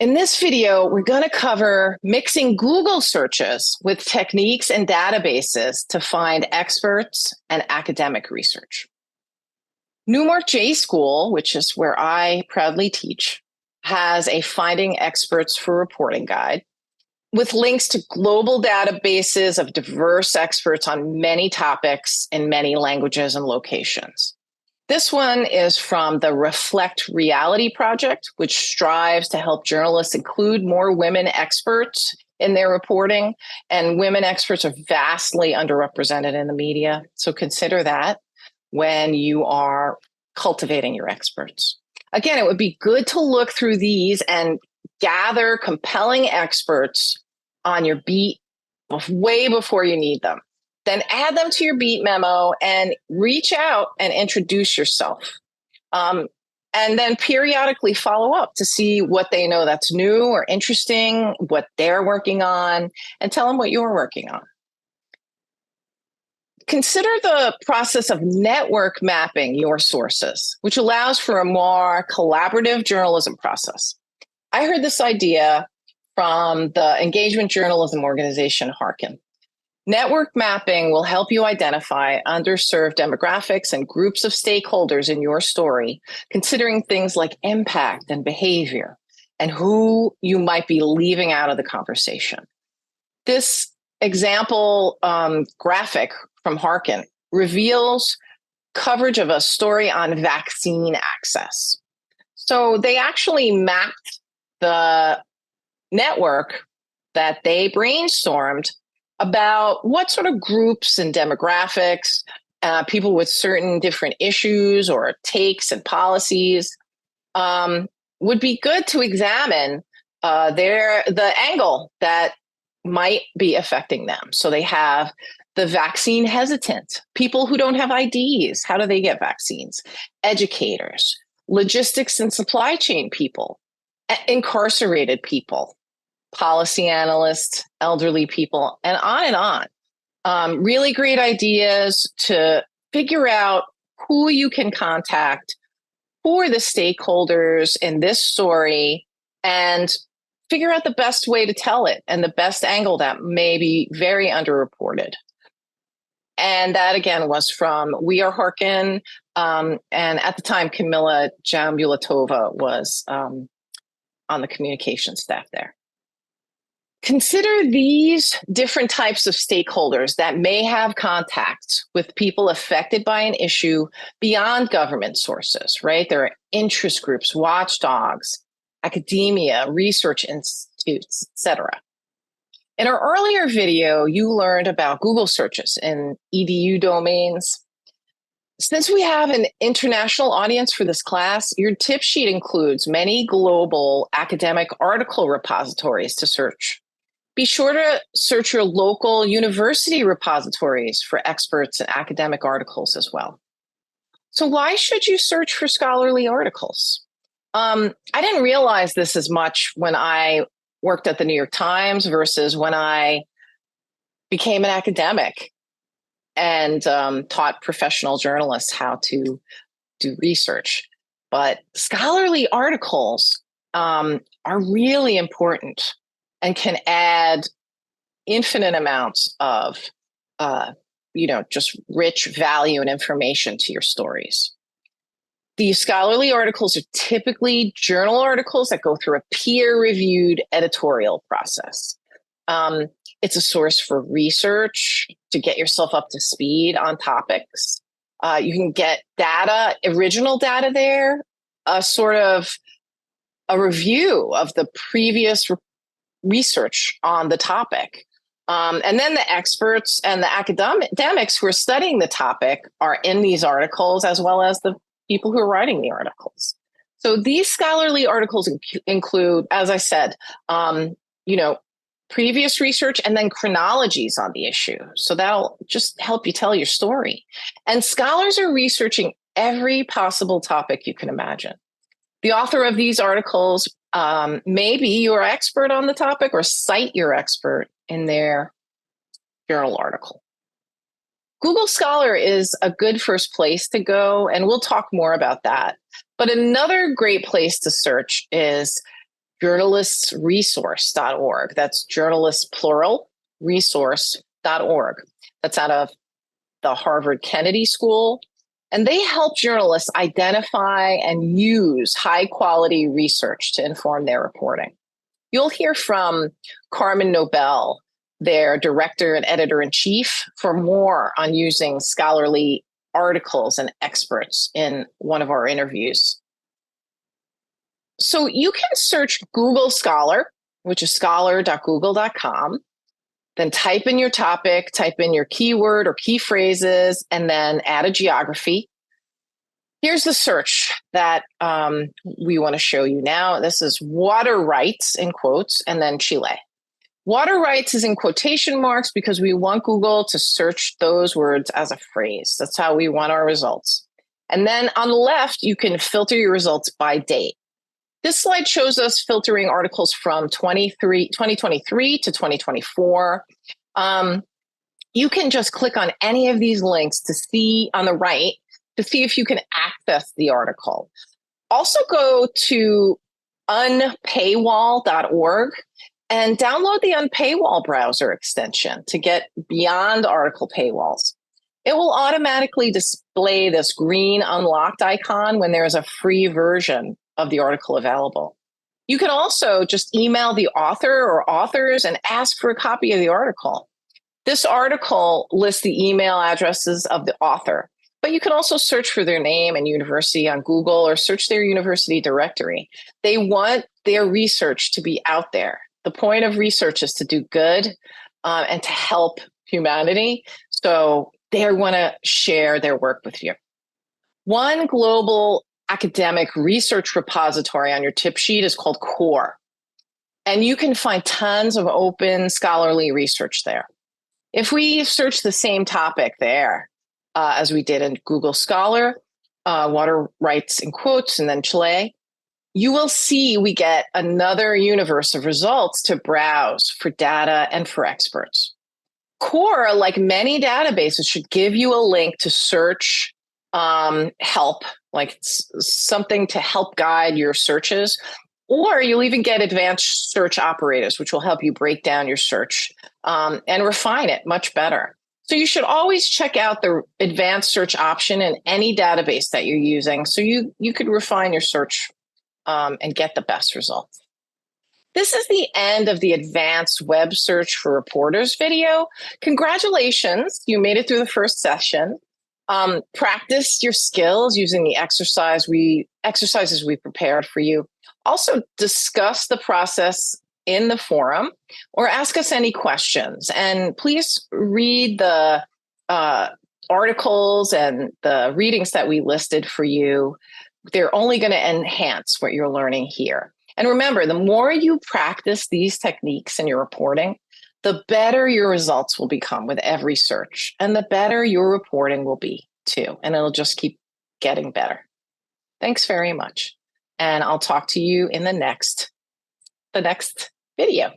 In this video, we're going to cover mixing Google searches with techniques and databases to find experts and academic research. Newmark J School, which is where I proudly teach, has a Finding Experts for Reporting guide with links to global databases of diverse experts on many topics in many languages and locations. This one is from the Reflect Reality Project, which strives to help journalists include more women experts in their reporting, and women experts are vastly underrepresented in the media. So consider that when you are cultivating your experts. Again, it would be good to look through these and gather compelling experts on your beat way before you need them. Then add them to your beat memo and reach out and introduce yourself. And then periodically follow up to see what they know that's new or interesting, what they're working on, and tell them what you're working on. Consider the process of network mapping your sources, which allows for a more collaborative journalism process. I heard this idea from the engagement journalism organization Harkin. Network mapping will help you identify underserved demographics and groups of stakeholders in your story, considering things like impact and behavior and who you might be leaving out of the conversation. This example graphic from Harkin reveals coverage of a story on vaccine access. So they actually mapped the network that they brainstormed about what sort of groups and demographics, people with certain different issues or takes and policies would be good to examine the angle that might be affecting them. So they have the vaccine hesitant, people who don't have IDs, how do they get vaccines? Educators, logistics and supply chain people, incarcerated people, policy analysts, elderly people, and on and on. Really great ideas to figure out who you can contact, who are the stakeholders in this story, and figure out the best way to tell it and the best angle that may be very underreported. And that, again, was from We Are Harkin. And at the time, Kamila Jambulatova was on the communication staff there. Consider these different types of stakeholders that may have contact with people affected by an issue beyond government sources, right? There are interest groups, watchdogs, academia, research institutes, etc. In our earlier video, you learned about Google searches in EDU domains. Since we have an international audience for this class, your tip sheet includes many global academic article repositories to search. Be sure to search your local university repositories for experts and academic articles as well. So why should you search for scholarly articles? I didn't realize this as much when I worked at the New York Times versus when I became an academic and taught professional journalists how to do research. But scholarly articles are really important and can add infinite amounts of, just rich value and information to your stories. These scholarly articles are typically journal articles that go through a peer-reviewed editorial process. It's a source for research to get yourself up to speed on topics. You can get data, original data there, a sort of a review of the previous research on the topic. And then the experts and the academics who are studying the topic are in these articles, as well as the people who are writing the articles. So these scholarly articles include, as I said, previous research and then chronologies on the issue. So that'll just help you tell your story. And scholars are researching every possible topic you can imagine. The author of these articles may be your expert on the topic or cite your expert in their journal article. Google Scholar is a good first place to go, and we'll talk more about that. But another great place to search is journalistsresource.org. That's journalists, plural, resource.org. That's out of the Harvard Kennedy School. And they help journalists identify and use high quality research to inform their reporting. You'll hear from Carmen Nobel, their director and editor-in-chief, for more on using scholarly articles and experts in one of our interviews. So you can search Google Scholar, which is scholar.google.com, then type in your topic, type in your keyword or key phrases, and then add a geography. Here's the search that we want to show you now. This is water rights in quotes, and then Chile. Water rights is in quotation marks because we want Google to search those words as a phrase. That's how we want our results. And then on the left, you can filter your results by date. This slide shows us filtering articles from 2023 to 2024. You can just click on any of these links to see on the right, to see if you can access the article. Also go to unpaywall.org and download the Unpaywall browser extension to get beyond article paywalls. It will automatically display this green unlocked icon when there is a free version of the article available. You can also just email the author or authors and ask for a copy of the article. This article lists the email addresses of the author, but you can also search for their name and university on Google or search their university directory. They want their research to be out there. The point of research is to do good and to help humanity. So they want to share their work with you. One global academic research repository on your tip sheet is called Core. And you can find tons of open scholarly research there. If we search the same topic there, as we did in Google Scholar, water rights in quotes, and then Chile, you will see we get another universe of results to browse for data and for experts. Core, like many databases, should give you a link to search help, like something to help guide your searches, or you'll even get advanced search operators, which will help you break down your search and refine it much better. So you should always check out the advanced search option in any database that you're using so you could refine your search and get the best results. This is the end of the advanced web search for reporters video. Congratulations, you made it through the first session. Practice your skills using the exercises we prepared for you. Also discuss the process in the forum or ask us any questions. And please read the articles and the readings that we listed for you. They're only going to enhance what you're learning here. And remember, the more you practice these techniques in your reporting, the better your results will become with every search, and the better your reporting will be too. And it'll just keep getting better. Thanks very much. And I'll talk to you in the next video.